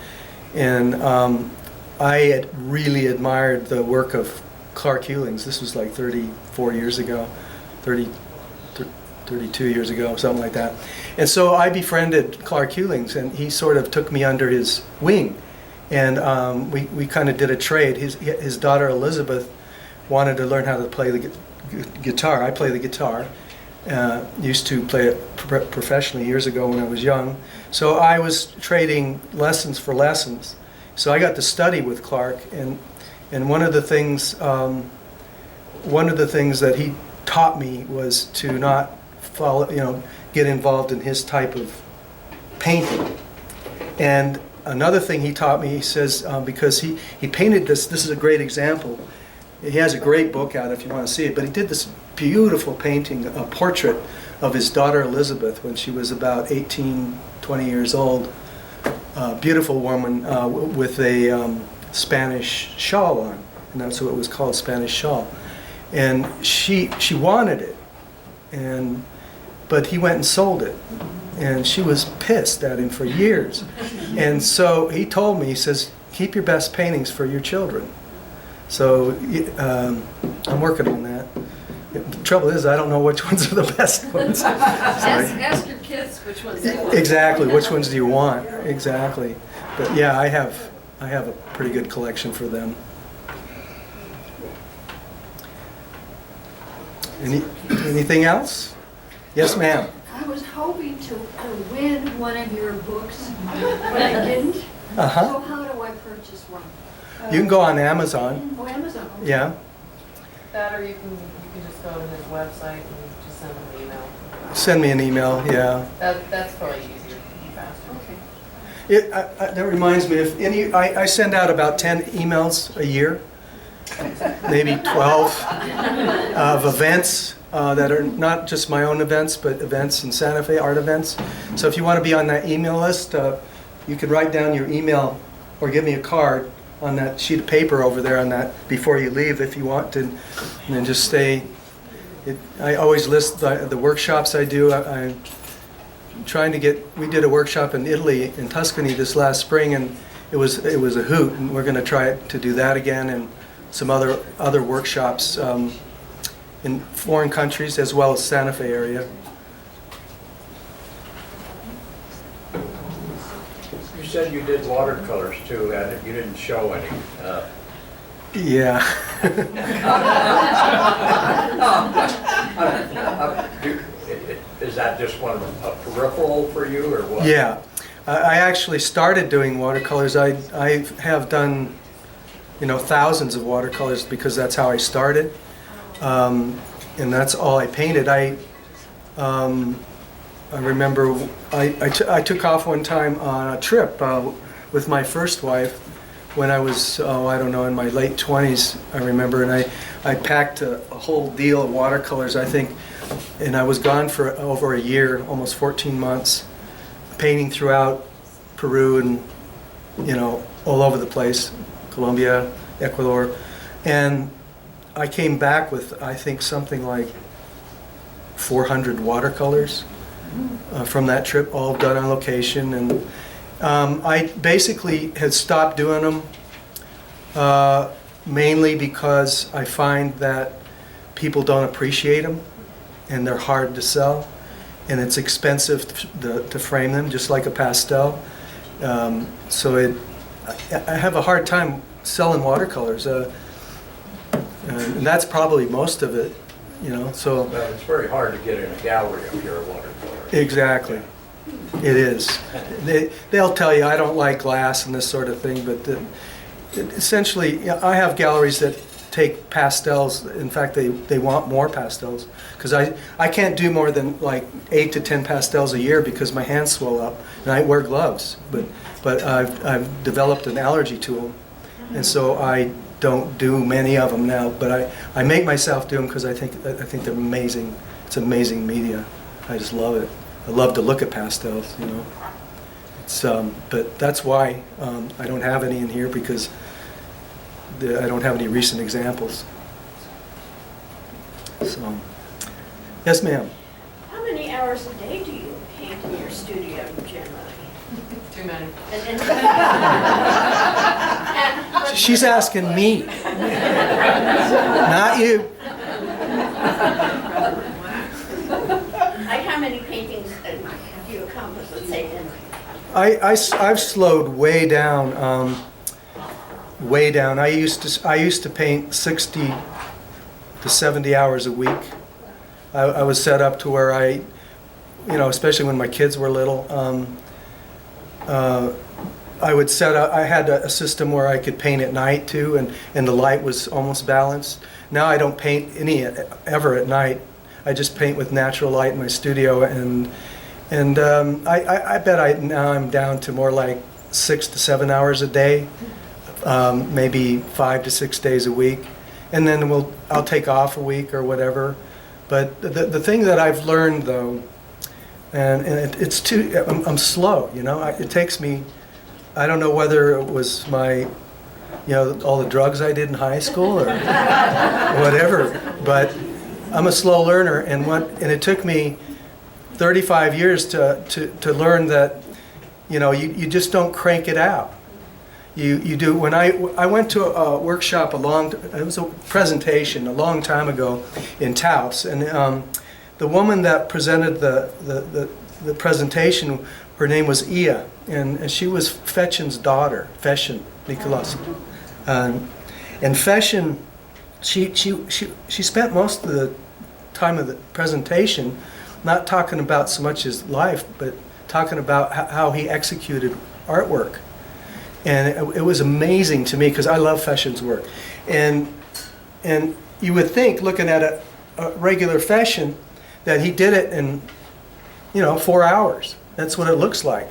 I had really admired the work of Clark Hewlings. This was like 34 years ago, 32 years ago, something like that. And so I befriended Clark Hewlings, and he sort of took me under his wing, and we kind of did a trade. His daughter Elizabeth wanted to learn how to play the guitar. I play the guitar. Used to play it professionally years ago when I was young. So I was trading lessons for lessons. So I got to study with Clark, and one of the things that he taught me was to not follow, get involved in his type of painting. And another thing he taught me, he says, because he painted this is a great example. He has a great book out if you want to see it, but he did this beautiful painting, a portrait of his daughter Elizabeth when she was about 18, 20 years old. A beautiful woman with a Spanish shawl on, and that's what it was called, Spanish shawl. And she wanted it, but he went and sold it. And she was pissed at him for years. And so he told me, he says, keep your best paintings for your children. So I'm working on that. The trouble is, I don't know which ones are the best ones. Ask your kids which ones they want. Exactly, which ones do you want? Exactly. But yeah, I have a pretty good collection for them. Anything else? Yes, ma'am. I was hoping to win one of your books, but I didn't. Uh-huh. So how do I purchase one? You can go on Amazon. Oh, Amazon. Yeah. That, or you can just go to his website and just send him an email. Send me an email, yeah. That's probably easier and faster. Okay. That reminds me, I send out about 10 emails a year, maybe 12, of events that are not just my own events, but events in Santa Fe, art events. So if you want to be on that email list, you can write down your email or give me a card on that sheet of paper over there on that before you leave if you want to, and then just stay. I always list the workshops I do. I'm trying to we did a workshop in Italy, in Tuscany this last spring, and it was a hoot, and we're going to try to do that again, and some other workshops in foreign countries as well as Santa Fe area. You said you did watercolors too, and you didn't show any. Yeah. Is that just a peripheral for you, or what? Yeah. I actually started doing watercolors. I have done, thousands of watercolors because that's how I started. And that's all I painted. I remember I took off one time on a trip with my first wife when I was, I don't know, in my late 20s, I remember, and I packed a whole deal of watercolors, I think, and I was gone for over a year, almost 14 months, painting throughout Peru and, all over the place, Colombia, Ecuador, and I came back with, I think, something like 400 watercolors from that trip, all done on location. And I basically had stopped doing them mainly because I find that people don't appreciate them and they're hard to sell and it's expensive to frame them, just like a pastel. So I have a hard time selling watercolors. And that's probably most of it, so. Well, it's very hard to get in a gallery of your watercolors. Exactly. It is. They'll tell you, I don't like glass and this sort of thing, but essentially, I have galleries that take pastels. In fact, they want more pastels, because I can't do more than like 8 to 10 pastels a year because my hands swell up, and I wear gloves, but I've developed an allergy to them, and so I don't do many of them now, but I make myself do them because I think they're amazing. It's amazing media. I just love it. I love to look at pastels, It's but that's why I don't have any in here, because I don't have any recent examples. So, yes, ma'am. How many hours a day do you paint in your studio generally? Too many. She's asking me, not you. Like how many paintings have you accomplished, let's say, in? I've slowed way down. Way down. I used to paint 60 to 70 hours a week. I was set up to where especially when my kids were little, I would set up, I had a system where I could paint at night too, and the light was almost balanced. Now I don't paint ever at night. I just paint with natural light in my studio, and I bet now I'm down to more like 6 to 7 hours a day, maybe 5 to 6 days a week, and then I'll take off a week or whatever. But the thing that I've learned though, and I'm slow, you know. It takes me, I don't know whether it was my, all the drugs I did in high school or whatever, but I'm a slow learner, and it took me 35 years to learn that, you just don't crank it out. You do. When I went to a workshop it was a presentation a long time ago in Taos, and the woman that presented the presentation, her name was Ia, and she was Fechen's daughter, Fechen Nicholas. And Fechen, she spent most of the time of the presentation not talking about so much his life, but talking about how he executed artwork. And it was amazing to me because I love Fechen's work. And you would think, looking at a regular Fechen, that he did it in 4 hours. That's what it looks like.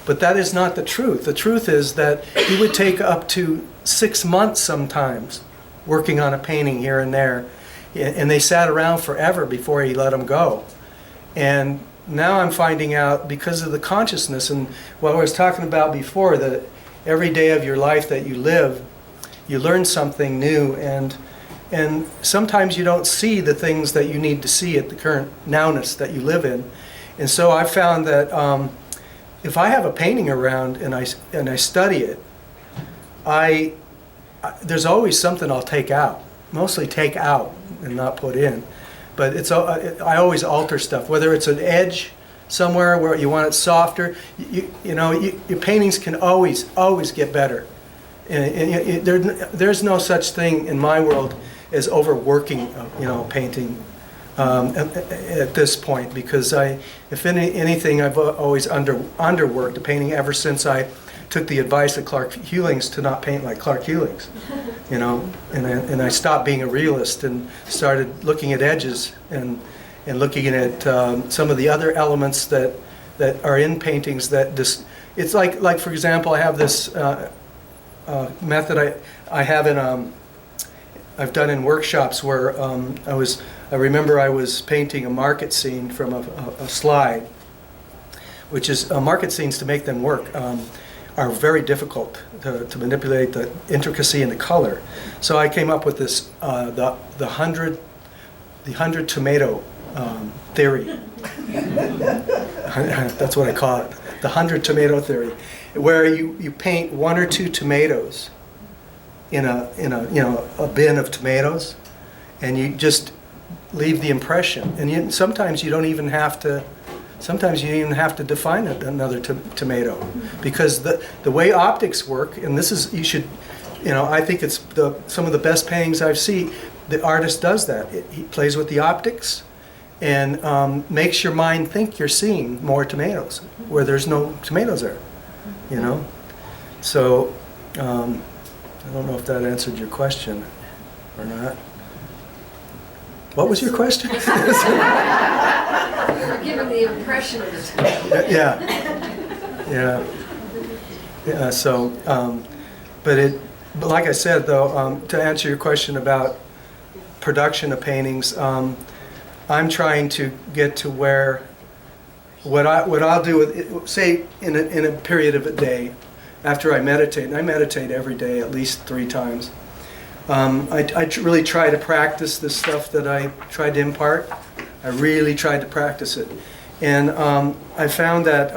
But that is not the truth. The truth is that he would take up to 6 months sometimes working on a painting here and there. And they sat around forever before he let them go. And now I'm finding out, because of the consciousness and what I was talking about before, that every day of your life that you live, you learn something new, and sometimes you don't see the things that you need to see at the current nowness that you live in. And so I found that if I have a painting around and I study it, there's always something I'll take out. Mostly take out and not put in. But I always alter stuff, whether it's an edge somewhere where you want it softer. Your paintings can always get better. And there's no such thing in my world as overworking, painting at this point, because if anything, I've always underworked a painting ever since I took the advice of Clark Hewlings to not paint like Clark Hewlings, and I stopped being a realist and started looking at edges and looking at some of the other elements that are in paintings that it's like for example, I have this method I have I've done in workshops where I remember I was painting a market scene from a slide, which is market scenes, to make them work are very difficult to manipulate the intricacy and the color. So I came up with this the 100 tomato theory. That's what I call it, the 100 tomato theory, where you paint 1 or 2 tomatoes in a bin of tomatoes, and you just leave the impression. And sometimes you don't even have to. Sometimes you even have to define another tomato, because the way optics work, and this is, I think it's some of the best paintings I've seen. The artist does that. He plays with the optics and makes your mind think you're seeing more tomatoes where there's no tomatoes there. So I don't know if that answered your question or not. What was your question? You were given the impression of the tomato. Yeah. So, but like I said though, to answer your question about production of paintings, I'm trying to get to where what I'll do with, say in a period of a day, after I meditate, and I meditate every day at least 3 times. I really try to practice this stuff that I tried to impart. I really tried to practice it. And I found that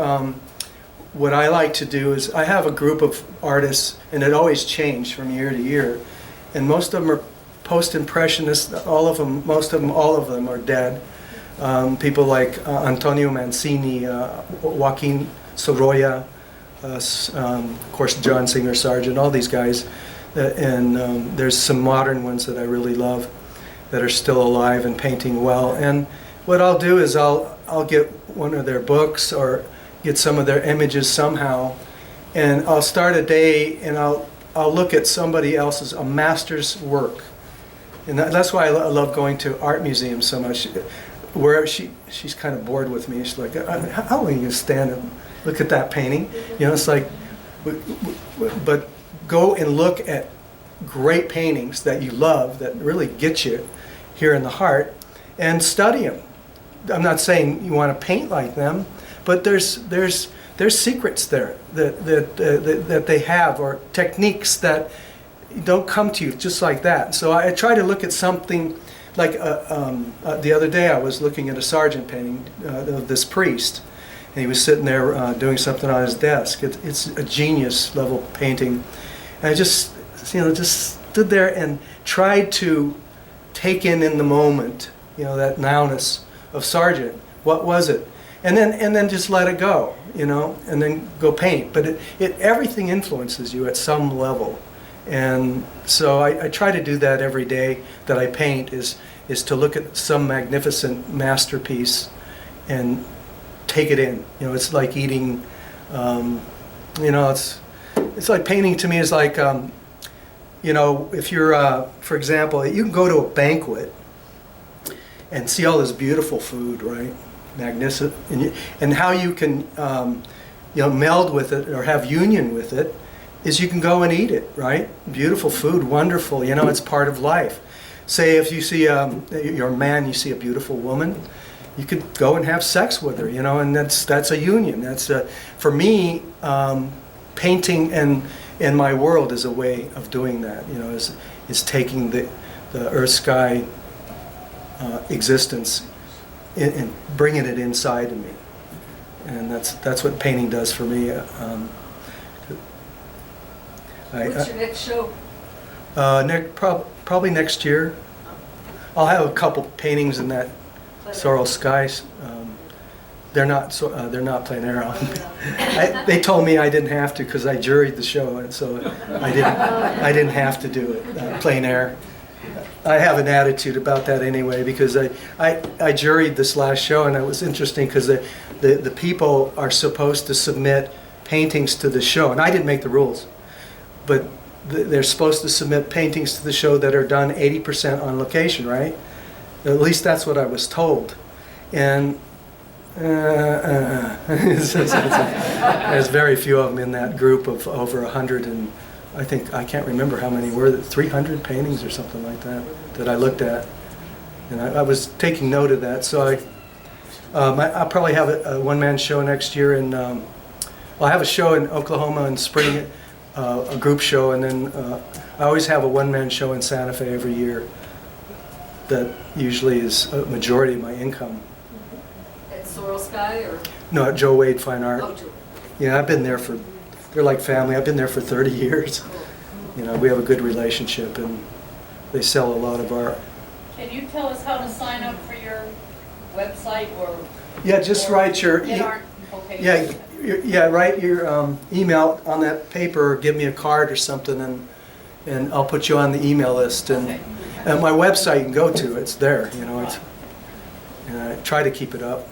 what I like to do is, I have a group of artists, and it always changed from year to year. And most of them are post-impressionists, all of them are dead. People like Antonio Mancini, Joaquin Sorolla, of course John Singer Sargent, all these guys. And there's some modern ones that I really love that are still alive and painting well. And what I'll do is I'll get one of their books or get some of their images somehow, And I'll start a day and I'll look at somebody else's, a master's work. And that's why I love going to art museums so much. Where she's kind of bored with me. She's like, how long are you going to stand and look at that painting? You know, it's like, but go and look at great paintings that you love, that really get you here in the heart, and study them. I'm not saying you want to paint like them, but there's secrets there that they have, or techniques that don't come to you just like that. So I try to look at something like the other day I was looking at a Sargent painting of this priest, and he was sitting there doing something on his desk. It's a genius level painting, and I just stood there and tried to take in the moment, that nowness of Sargent. What was it? And then just let it go, and then go paint. But everything influences you at some level. And so I try to do that every day that I paint, is to look at some magnificent masterpiece and take it in. It's like eating, it's like painting to me is like, if you're, for example, you can go to a banquet and see all this beautiful food, right? Magnificent. And how you can, meld with it or have union with it is you can go and eat it, right? Beautiful food, wonderful, it's part of life. Say if you see, you're a man, you see a beautiful woman, you could go and have sex with her, and that's a union. That's for me, painting and my world is a way of doing that, is taking the earth sky existence and bringing it inside of me. And that's what painting does for me. What's your next show? Probably next year. I'll have a couple paintings in that Sorrel Skies. They're not plein air. They told me I didn't have to because I juried the show, and so I didn't have to do it plein air. I have an attitude about that anyway, because I juried this last show, and it was interesting because the people are supposed to submit paintings to the show, and I didn't make the rules, but they're supposed to submit paintings to the show that are done 80% on location, right? At least that's what I was told. And there's very few of them in that group of over 100, and I can't remember how many were there, 300 paintings or something like that I looked at. And I was taking note of that, so I'll probably have a one-man show next year, and I'll have a show in Oklahoma in spring, a group show, and then I always have a one-man show in Santa Fe every year. That usually is a majority of my income. At Sorrel Sky or? No, at Joe Wade Fine Art. Oh, Joe. Yeah, I've been there they're like family. I've been there for 30 years. We have a good relationship, and they sell a lot of art. Can you tell us how to sign up for your website or? Yeah, just write your write your email on that paper, or give me a card or something, and I'll put you on the email list. And my website you can go to, it's there. And I try to keep it up.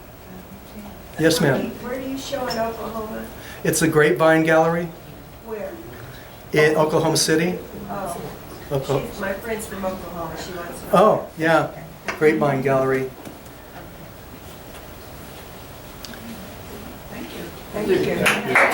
Yes, ma'am. Where do you show in Oklahoma? It's the Grapevine Gallery Where? in Oklahoma City. Oh, Oklahoma. my friend's from Oklahoma. She wants to. Oh, yeah, Grapevine Gallery. Thank you.